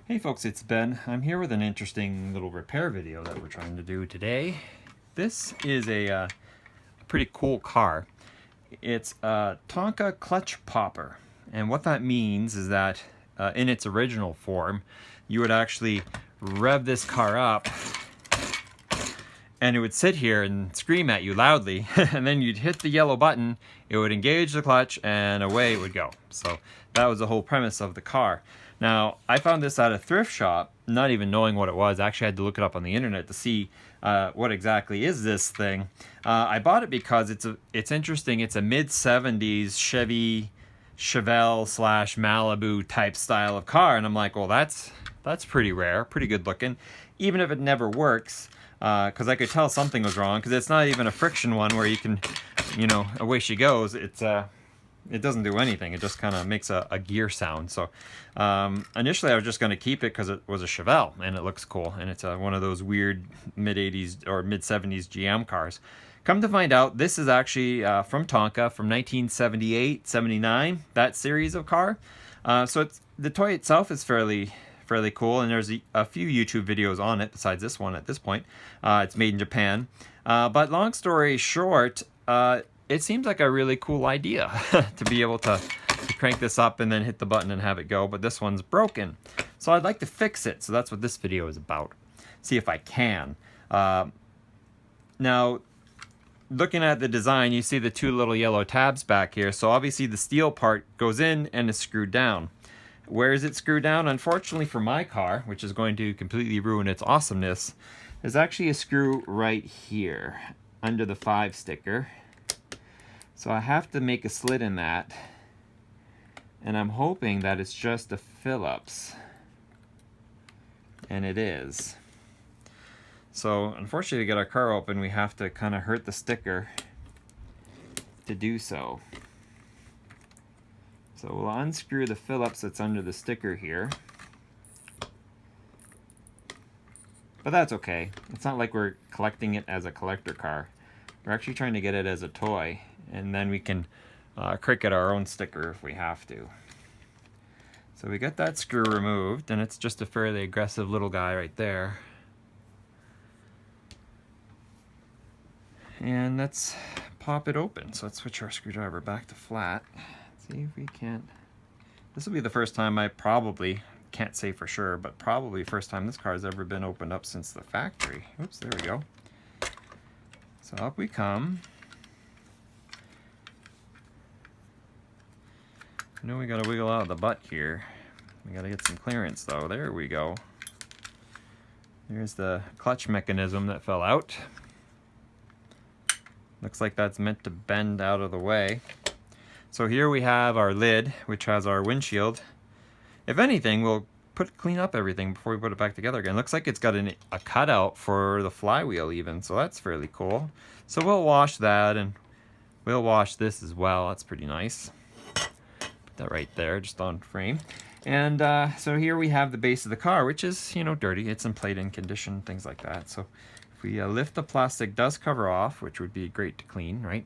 Hey folks, it's Ben. I'm here with an interesting little repair video that we're trying to do today. This is a pretty cool car. It's a Tonka Clutch Popper. And what that means is that in its original form, you would actually rev this car up and it would sit here and scream at you loudly, and then you'd hit the yellow button, it would engage the clutch, and away it would go. So that was the whole premise of the car. Now, I found this at a thrift shop, not even knowing what it was. I actually had to look it up on the internet to see what exactly is this thing. I bought it because it's interesting. It's a mid-70s Chevy Chevelle / Malibu type style of car, and I'm like, well, that's pretty rare, pretty good looking, even if it never works. Because I could tell something was wrong, because it's not even a friction one where you can, away she goes. It doesn't do anything. It just kind of makes a gear sound. So initially I was just going to keep it because it was a Chevelle and it looks cool, and it's one of those weird mid-80s or mid-70s GM cars. Come to find out, this is actually from Tonka from 1978, 79, that series of car. So the toy itself is fairly cool, and there's a few YouTube videos on it besides this one at this point. It's made in Japan. But long story short, it seems like a really cool idea to be able to crank this up and then hit the button and have it go, but this one's broken. So I'd like to fix it, so that's what this video is about. See if I can. Now, looking at the design, you see the two little yellow tabs back here, so obviously the steel part goes in and is screwed down. Where is it screwed down? Unfortunately for my car, which is going to completely ruin its awesomeness, there's actually a screw right here under the 5 sticker. So I have to make a slit in that, and I'm hoping that it's just a Phillips, and it is. So unfortunately, to get our car open, we have to kind of hurt the sticker to do so. So we'll unscrew the Phillips that's under the sticker here. But that's okay. It's not like we're collecting it as a collector car. We're actually trying to get it as a toy, and then we can cricket our own sticker if we have to. So we got that screw removed, and it's just a fairly aggressive little guy right there. And let's pop it open. So let's switch our screwdriver back to flat. See if we can't. This will be the first time I probably, can't say for sure, but probably first time this car has ever been opened up since the factory. Oops, there we go. So up we come. I know we gotta wiggle out of the butt here. We gotta get some clearance though. There we go. There's the clutch mechanism that fell out. Looks like that's meant to bend out of the way. So here we have our lid, which has our windshield. If anything, we'll clean up everything before we put it back together again. Looks like it's got a cutout for the flywheel even, so that's fairly cool. So we'll wash that, and we'll wash this as well. That's pretty nice. Put that right there, just on frame. And so here we have the base of the car, which is, dirty. It's in plate-in condition, things like that. So if we lift the plastic dust cover off, which would be great to clean, right?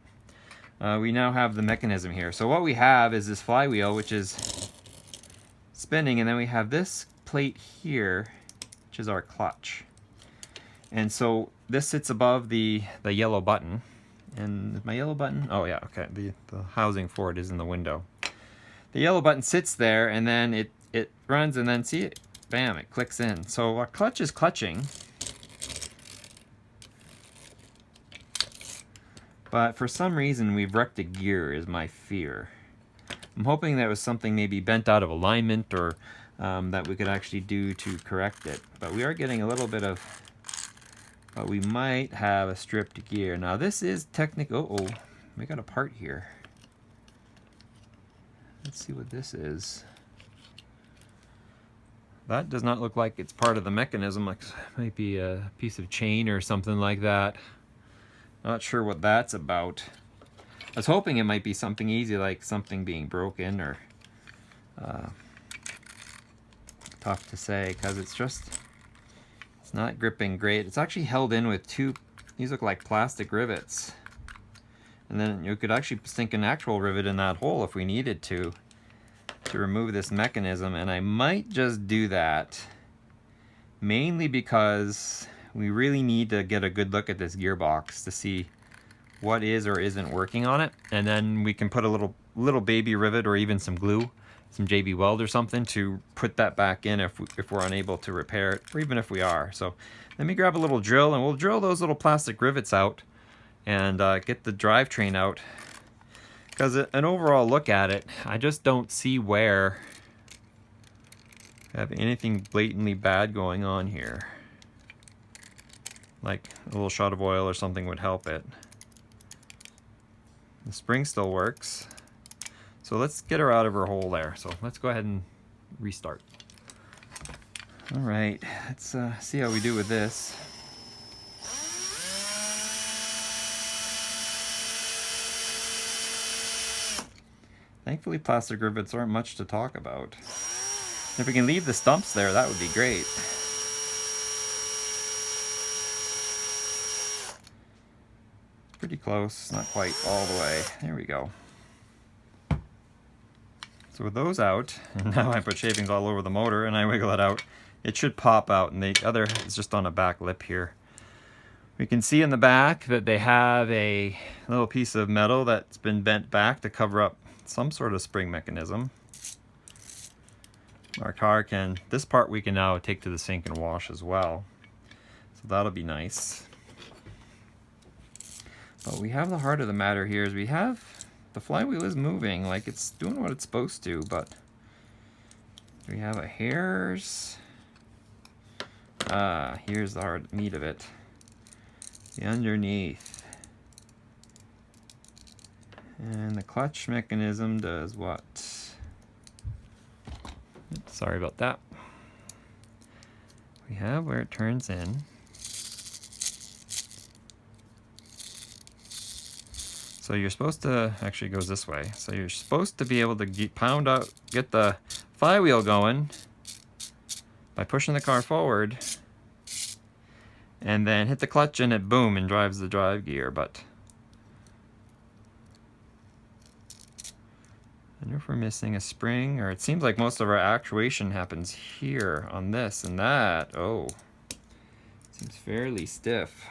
We now have the mechanism here. So what we have is this flywheel, which is spinning, and then we have this plate here, which is our clutch. And so this sits above the yellow button. And my yellow button? Oh yeah, okay. The housing for it is in the window. The yellow button sits there, and then it runs, and then see it, bam, it clicks in. So our clutch is clutching. But for some reason, we've wrecked a gear, is my fear. I'm hoping that was something maybe bent out of alignment, or that we could actually do to correct it. But we are getting a little bit of, but we might have a stripped gear. Now this is technical, we got a part here. Let's see what this is. That does not look like it's part of the mechanism, like it might be a piece of chain or something like that. Not sure what that's about. I was hoping it might be something easy, like something being broken, or tough to say, because it's not gripping great. It's actually held in with these look like plastic rivets. And then you could actually sink an actual rivet in that hole if we needed to. to remove this mechanism, and I might just do that. Mainly because we really need to get a good look at this gearbox to see what is or isn't working on it, and then we can put a little baby rivet or even some glue, some JB Weld or something to put that back in if we're unable to repair it, or even if we are. So let me grab a little drill and we'll drill those little plastic rivets out and get the drivetrain out, because an overall look at it, I just don't see where I have anything blatantly bad going on here. Like a little shot of oil or something would help it. The spring still works. So let's get her out of her hole there. So let's go ahead and restart. All right, let's see how we do with this. Thankfully, plastic rivets aren't much to talk about. If we can leave the stumps there, that would be great. Pretty close, not quite all the way. There we go. So with those out, and now I put shavings all over the motor and I wiggle it out, it should pop out, and the other is just on a back lip here. We can see in the back that they have a little piece of metal that's been bent back to cover up some sort of spring mechanism. Our car can, this part we can now take to the sink and wash as well. So that'll be nice. But we have the heart of the matter here is we have, the flywheel is moving, like it's doing what it's supposed to, but do we have a hairs? Here's the hard meat of it. The underneath. And the clutch mechanism does what? Sorry about that. We have where it turns in. So you're supposed to, actually it goes this way. So you're supposed to be able to get the flywheel going by pushing the car forward and then hit the clutch and it boom and drives the drive gear. But I wonder if we're missing a spring, or it seems like most of our actuation happens here on this and that. Oh, seems fairly stiff.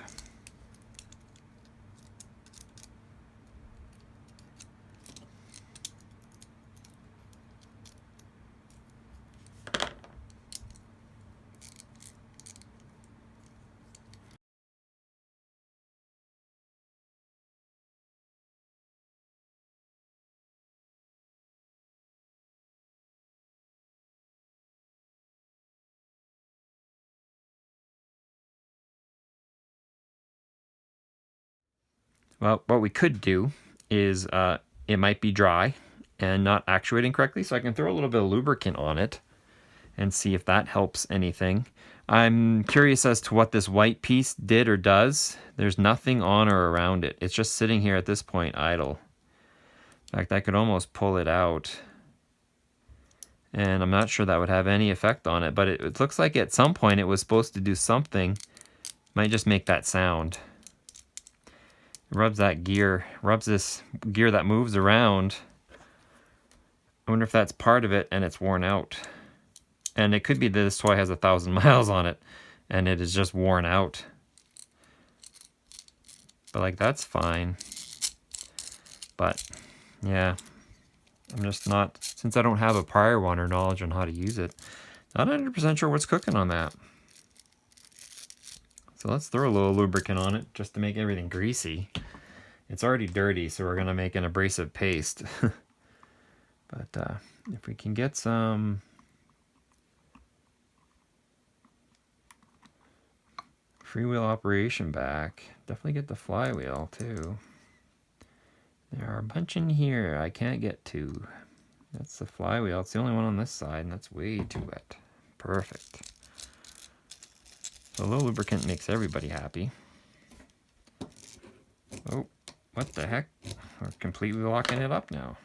Well, what we could do is it might be dry and not actuating correctly, so I can throw a little bit of lubricant on it and see if that helps anything. I'm curious as to what this white piece did or does. There's nothing on or around it. It's just sitting here at this point idle. In fact, I could almost pull it out. And I'm not sure that would have any effect on it, but it looks like at some point it was supposed to do something. Might just make that sound. Rubs that gear, rubs this gear that moves around. I wonder if that's part of it and it's worn out. And it could be that this toy has 1,000 miles on it and it is just worn out. But like, that's fine. But yeah, I'm just not, since I don't have a prior one or knowledge on how to use it, not 100% sure what's cooking on that. So let's throw a little lubricant on it just to make everything greasy. It's already dirty, so we're gonna make an abrasive paste. But if we can get some freewheel operation back, definitely get the flywheel too. There are a bunch in here I can't get to. That's the flywheel. It's the only one on this side, and that's way too wet. Perfect. So a little lubricant makes everybody happy. Oh, what the heck? We're completely locking it up now.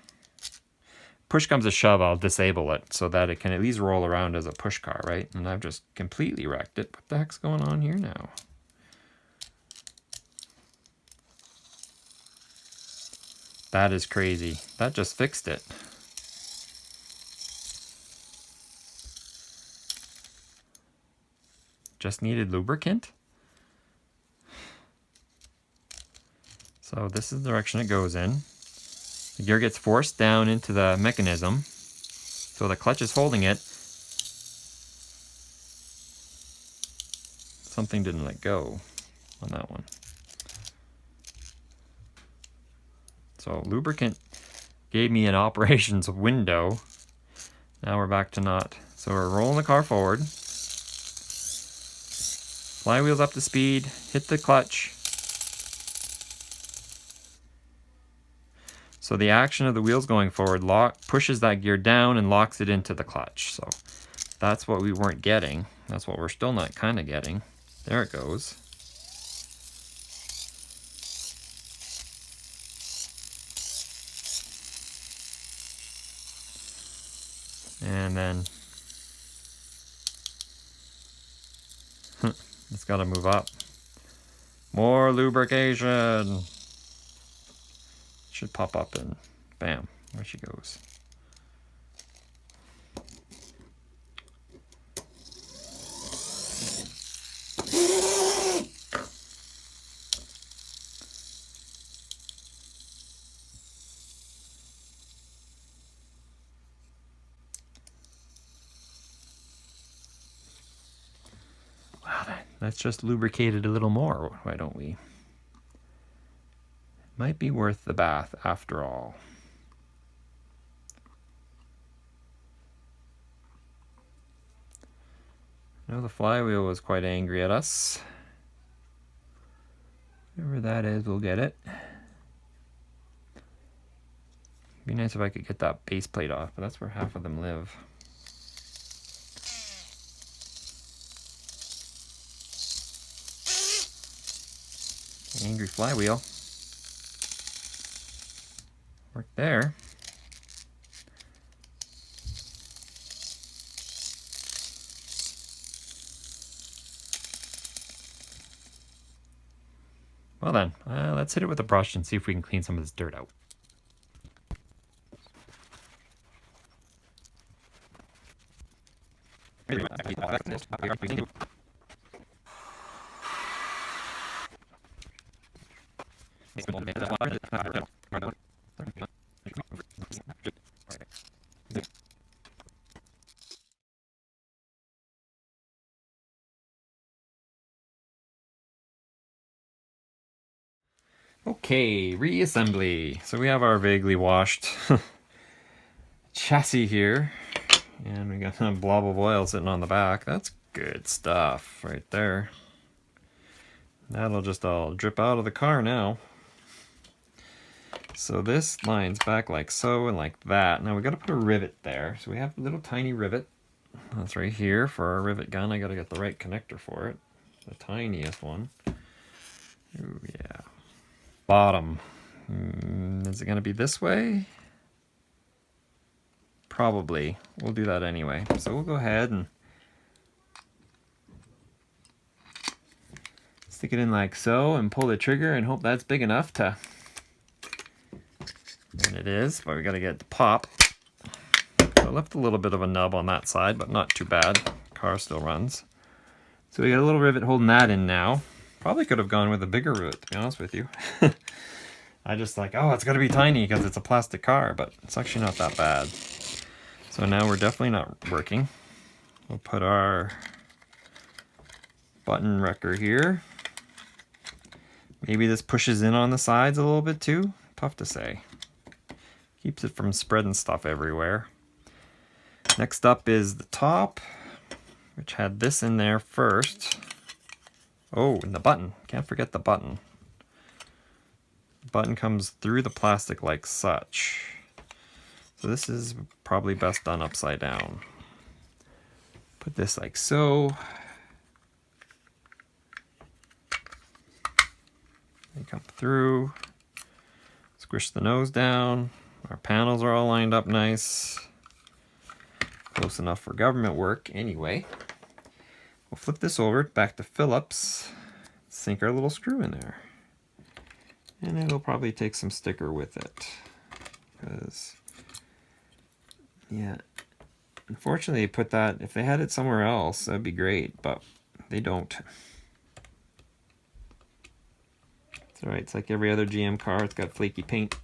Push comes to shove, I'll disable it so that it can at least roll around as a push car, right? And I've just completely wrecked it. What the heck's going on here now? That is crazy. That just fixed it. just needed lubricant. So this is the direction it goes in. The gear gets forced down into the mechanism, so the clutch is holding it. Something didn't let go on that one. So lubricant gave me an operations window. Now we're back to not. So we're rolling the car forward. Flywheel's up to speed, hit the clutch. So the action of the wheels going forward pushes that gear down and locks it into the clutch. So that's what we weren't getting. That's what we're still not kind of getting. There it goes. And then it's got to move up. More lubrication. Should pop up and bam, there she goes. Let's just lubricate it a little more, why don't we? Might be worth the bath after all. I know the flywheel was quite angry at us. Whatever that is, we'll get it. Be nice if I could get that base plate off, but that's where half of them live. Angry flywheel. Work there. Well then, let's hit it with a brush and see if we can clean some of this dirt out. Okay, reassembly. So we have our vaguely washed chassis here, and we got a blob of oil sitting on the back. That's good stuff right there. That'll just all drip out of the car now. So this line's back like so and like that. Now we got to put a rivet there. So we have a little tiny rivet. That's right here for our rivet gun. I got to get the right connector for it. The tiniest one. Ooh, yeah. Bottom. Is it going to be this way? Probably. We'll do that anyway. So we'll go ahead and stick it in like so and pull the trigger and hope that's big enough to... And it is, but we got to get it to pop. So I left a little bit of a nub on that side, but not too bad. Car still runs. So we got a little rivet holding that in now. Probably could have gone with a bigger rivet, to be honest with you. I just like, oh, it's got to be tiny because it's a plastic car, but it's actually not that bad. So now we're definitely not working. We'll put our button wrecker here. Maybe this pushes in on the sides a little bit too. Tough to say. Keeps it from spreading stuff everywhere. Next up is the top, which had this in there first. Oh, and the button. Can't forget the button. The button comes through the plastic like such. So this is probably best done upside down. Put this like so. They come through. Squish the nose down. Our panels are all lined up nice. Close enough for government work anyway. We'll flip this over back to Phillips. Sink our little screw in there. And it'll probably take some sticker with it. Because, yeah, unfortunately they put that, if they had it somewhere else, that'd be great. But they don't. It's alright, it's like every other GM car, it's got flaky paint.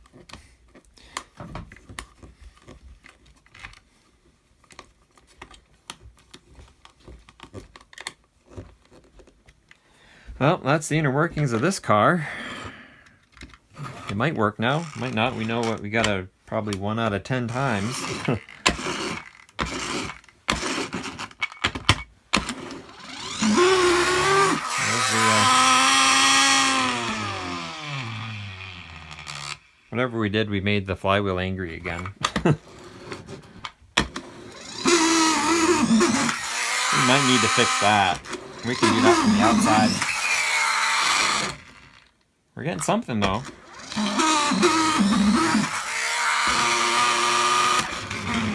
Well, that's the inner workings of this car. It might work now, might not. We know what we got probably 1 out of 10 times. Whatever we did, we made the flywheel angry again. We might need to fix that. We can do that from the outside. We're getting something though.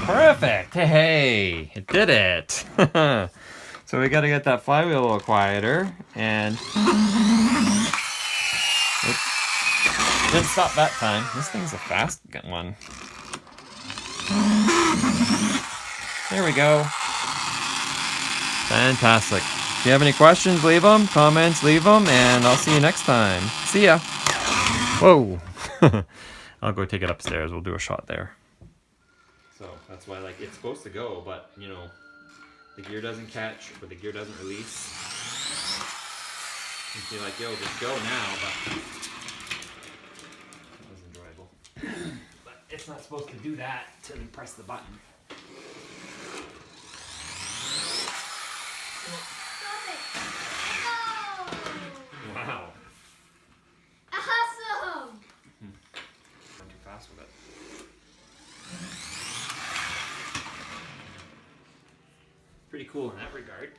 Perfect! Hey, it did it! So we gotta get that flywheel a little quieter, and it didn't stop that time. This thing's a fast one. There we go. Fantastic. If you have any questions, leave them. Comments, leave them, and I'll see you next time. See ya! Whoa! I'll go take it upstairs. We'll do a shot there. So that's why, like, it's supposed to go, but you know, the gear doesn't catch or the gear doesn't release. You feel like, yo, just go now, but that was enjoyable. But it's not supposed to do that until you press the button. Stop it! No! Wow. Awesome! Run too fast with it. Pretty cool in that regard.